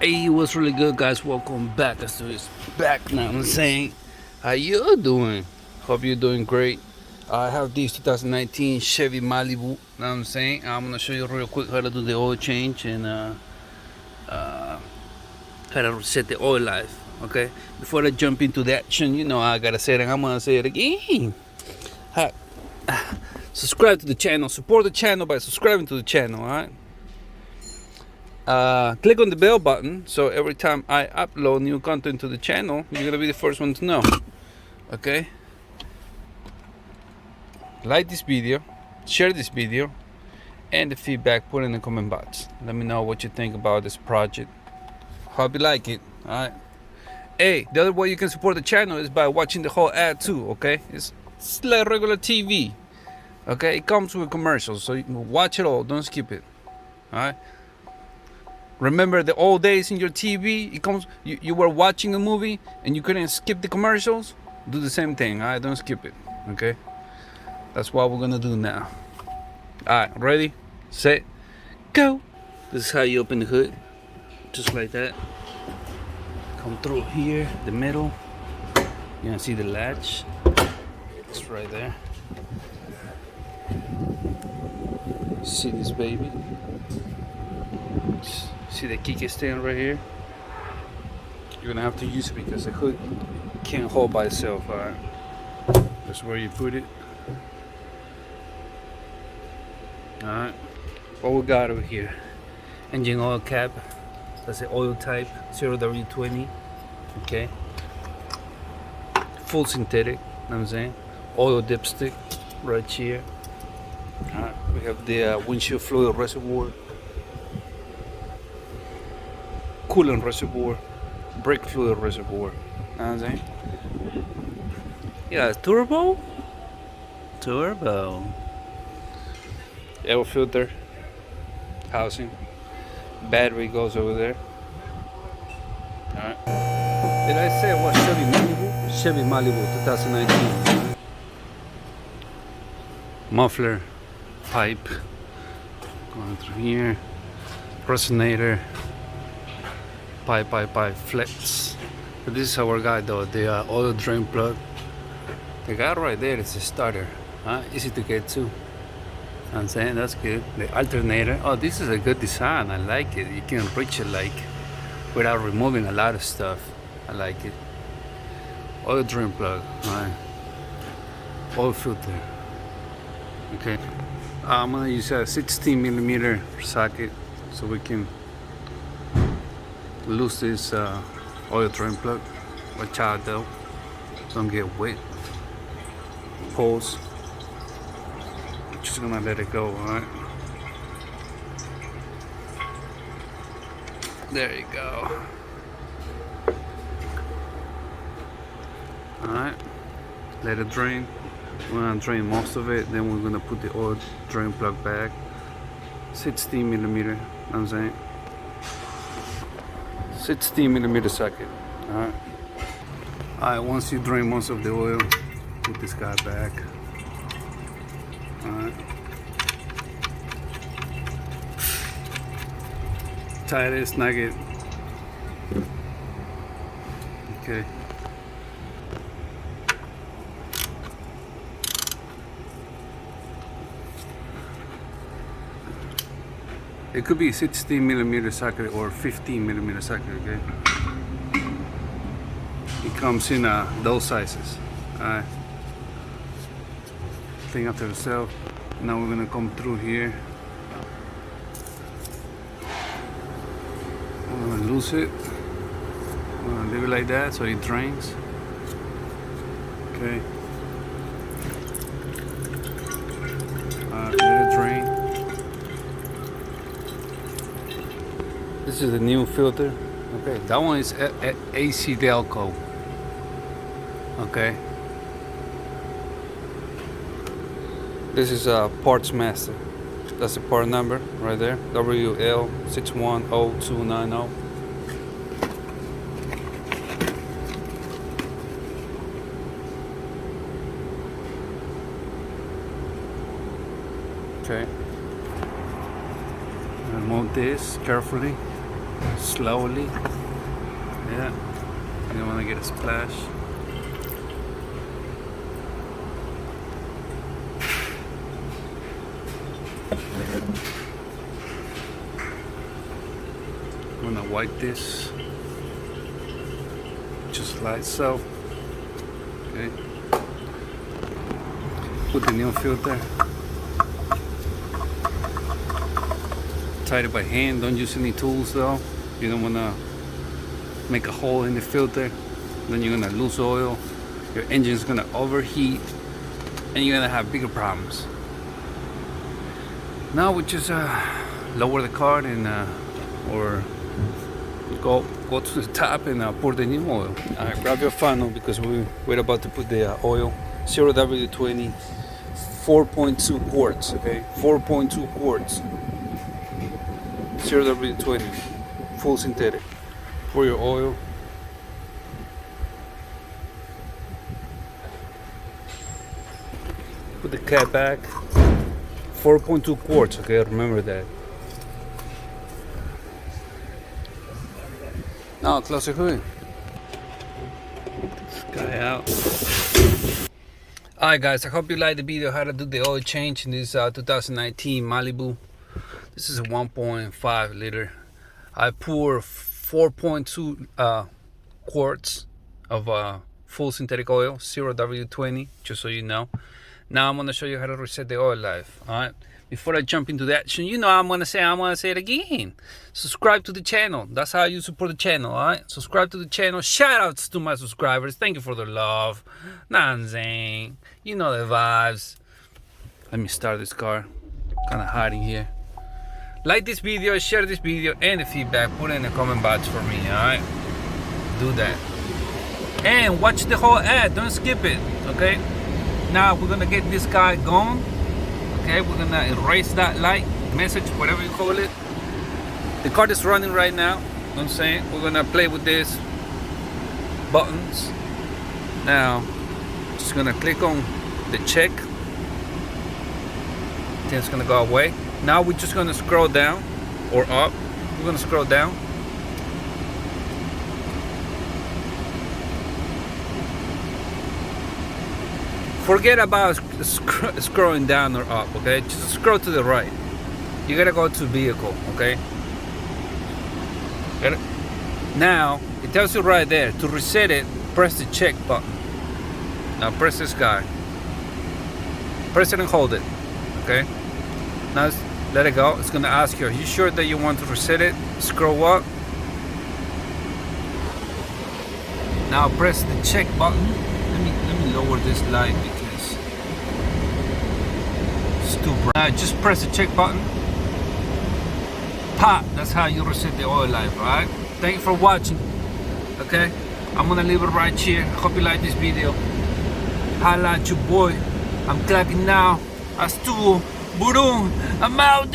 Hey, what's really good, guys? Welcome back. Let's do this back now. I'm saying, how you doing? Hope you're doing great. I have this 2019 Chevy Malibu. Know what I'm saying? I'm gonna show you real quick how to do the oil change and how to reset the oil life. Okay. Before I jump into the action, I gotta say it, and I'm gonna say it again. Subscribe to the channel. Support the channel by subscribing to the channel. All right. Click on the bell button so every time I upload new content to the channel, you're gonna be the first one to know. Okay? Like this video, share this video, and the feedback put in the comment box. Let me know what you think about this project. Hope you like it. Alright. Hey, the other way you can support the channel is by watching the whole ad too, okay? It's like regular TV. Okay, it comes with commercials, so you can watch it all, don't skip it. Alright? Remember the old days in your TV? It comes. You were watching a movie and you couldn't skip the commercials. Do the same thing. Alright, don't skip it. Okay. That's what we're gonna do now. Alright, ready, set, go. This is how you open the hood, just like that. Come through here, the middle. You gonna see the latch. It's right there. See this baby? See the kickstand right here? You're gonna have to use it because the hood can't hold by itself. Alright, that's where you put it. Alright, what we got over here? Engine oil cap. That's the oil type 0W20. Okay, full synthetic. Know what I'm saying? Oil dipstick right here. Alright, we have the windshield fluid reservoir, coolant reservoir, brake fluid reservoir. Know what I'm saying? Yeah, turbo. Air filter housing. Battery goes over there. Alright. Did I say it was Chevy Malibu? Chevy Malibu 2019. Muffler, pipe going through here. Resonator. Pipe, flex. But this is our guy though, the oil drain plug. The guy right there is a starter. Easy to get to. I'm saying that's good. The alternator. Oh, this is a good design. I like it. You can reach it like without removing a lot of stuff. I like it. Oil drain plug. Alright. Oil filter. Okay. I'm gonna use a 16mm socket so we can loose this oil drain plug. Watch out though, don't get wet. Pulse. Just gonna let it go. Alright, there you go. Alright, let it drain. We're gonna drain most of it, then we're gonna put the oil drain plug back. 16mm, you know what I'm saying? 16mm socket. Alright, once you drain most of the oil, put this guy back. Alright. Tight it, snug it. Okay. It could be 16mm socket or 15mm socket, okay? It comes in those sizes. Alright. Thing after itself. Now we're gonna come through here. I'm gonna loose it. I'm gonna leave it like that so it drains. Okay. Let it drain. This is the new filter. Okay, that one is AC Delco. Okay. This is a parts master. That's the part number right there. WL610290. Okay. Remove this carefully. Slowly. Yeah. You don't want to get a splash. I'm gonna wipe this just like so. Okay. Put the new filter. Tight it by hand. Don't use any tools though. You don't wanna make a hole in the filter. Then you're gonna lose oil. Your engine's gonna overheat, and you're gonna have bigger problems. Now we just lower the car and or go to the top and pour the new oil. All right, grab your funnel because we're about to put the oil. 0W20, 4.2 quarts. Okay, 4.2 quarts. 0W20, full synthetic. Pour your oil. Put the cap back. 4.2 quarts. Okay, remember that. Now close the hood. This guy out. Alright guys, I hope you liked the video how to do the oil change in this 2019 Malibu. This is a 1.5 liter. I pour 4.2 quarts of full synthetic oil, 0W20, just so you know. Now I'm gonna show you how to reset the oil life. Alright. Before I jump into that, you know I'm gonna say it again. Subscribe to the channel. That's how you support the channel, alright? Subscribe to the channel. Shout outs to my subscribers. Thank you for the love. Nanzing. You know the vibes. Let me start this car. Kinda hiding here. Like this video, share this video, and the feedback. Put it in the comment box for me, alright? Do that. And watch the whole ad. Don't skip it, okay? Now we're gonna get this guy going. Okay, we're gonna erase that light message, whatever you call it. The car is running right now. You know what I'm saying? We're gonna play with these buttons. Now, just gonna click on the check. Then it's gonna go away. Now we're just gonna scroll down or up. We're gonna scroll down. Forget about scrolling down or up, okay? Just scroll to the right. You gotta go to vehicle, okay? Now, it tells you right there, to reset it, press the check button. Now press this guy. Press it and hold it, okay? Now let it go. It's gonna ask you, are you sure that you want to reset it? Scroll up. Now press the check button. Let me lower this light because it's too bright. Just press the check button. Pop. That's how you reset the oil life, alright? Thank you for watching. Okay? I'm gonna leave it right here. Hope you like this video. Holla at your boy. I'm clacking now. Estuvo. Burung. I'm out.